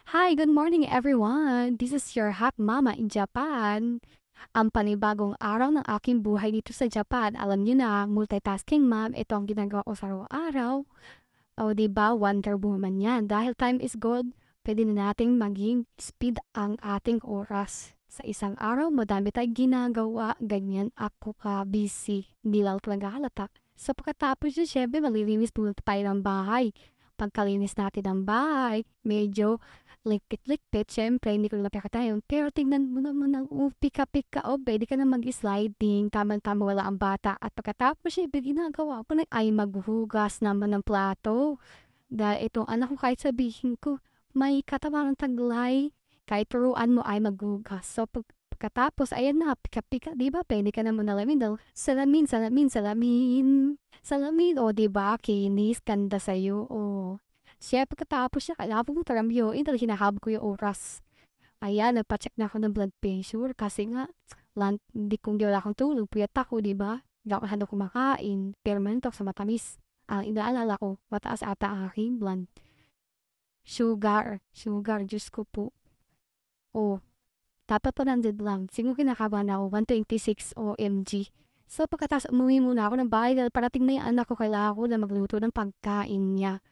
Hi, good morning everyone. This is your Hap Mama in Japan. Ang panibagong araw ng aking buhay dito sa Japan. Alam niyo na, multitasking ma'am, ito ang ginagawa ko sa araw-araw. O di ba, Wonder Woman yan. Dahil time is gold, pwede na nating maging speed ang ating oras. Sa isang araw, madami tayong ginagawa. Ganyan ako ka-busy. Hindi lang talaga halata. So pagkatapos yun, syempre, malilinis muna tayo ng bahay. Pagkalinis natin ng bahay, medyo likpit-likpit, syempre, hindi ko na napakatayon. Pero tingnan mo naman ang pika-pika, o pwede ka na mag-sliding, tama-tama wala ang bata. At pagkatapos, syempre, ginagawa ko na ay maghuhugas naman ng plato. Dahil itong anak ko kahit sabihin ko, may katawan ng taglay, kahit turuan mo ay maghugas. So, pagkatapos, ayan na, pika-pika, di ba? Pwede ka na muna lamin daw. Salamin, salamin, salamin. Salamin, o di ba? Kinis, ganda sa'yo, o. Siya pagkatapos siya, kailangan ko taramyo, dahil hinahabol ko yung oras. Ayan, nagpa-check na ako ng blood pressure kasi nga, hindi wala akong tulog, puyat ako, di ba? Hindi ako masyadong kumakain, pero mantok sa matamis. Ang inaalala ko, mataas ata ang aking blood. Sugar, Diyos ko po. Oh, dapat 100 lang. Siguro kinakabahan ako, 126 OMG. So pagkatapos umuwi muna ako ng bahay dahil parating na yung anak ko, kailangan ko na magluto ng pagkain niya.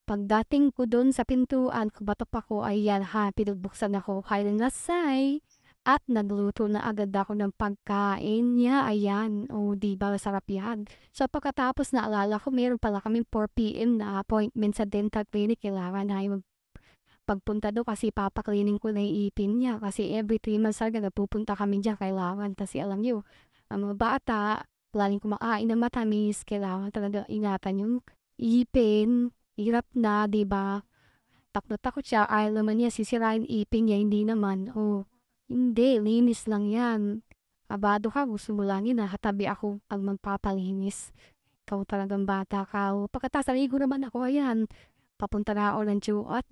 Pagdating ko dun sa pintuan, kumatok ako, ayan ha, pinubuksan ako, hi nasay. At nagluto na agad ako ng pagkain niya, ayan. O, di ba, sarap yan. So, pagkatapos naalala ko, meron pala kaming 4 p.m. na appointment sa dental clinic. Kailangan na yung pagpunta do kasi papaklining ko na yung ipin niya. Kasi every 3 months talaga napupunta kami dyan, kailangan. Kasi alam niyo, ang mga bata, laging kumakain ng matamis, kailangan talaga ingatan yung ipin. Hirap na, 'di ba? Takot takot siya, ayaw naman niya sisirain ipin niya, hindi naman. Oh, hindi, linis lang yan. Abado ka, gusto mo lang yun, hatabi ako ang magpapalinis. Ikaw talagang bata ka. Oh. Pagkatapos, naligo naman ako, ayan. Papunta na ako ng at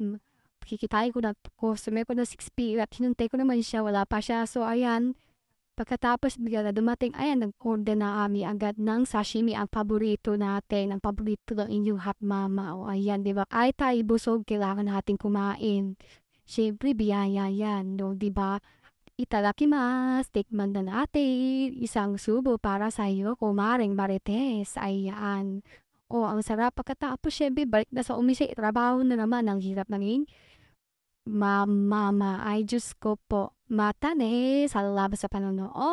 kikitain ko na customer ko na 6 p. At hinuntay ko naman siya, wala pa siya. So, ayan, pagkatapos bigla na dumating, ayan, nag-order na kami agad ng sashimi, ang paborito natin, ang paborito ng inyong hot mama. O ayan, di ba? Ay tayo busog, kailangan natin kumain. Siyempre, biyaya yan, no? Di ba? Itadakimasu, tikman na natin. Isang subo para sa iyo, kumaring marites. Ayan. O, ang sarap. Pagkatapos, syempre, balik na sa umise, trabaho na naman. Ang hirap nanging mama. Ay, Diyos ko po. Mata sa lalabas sa panonood.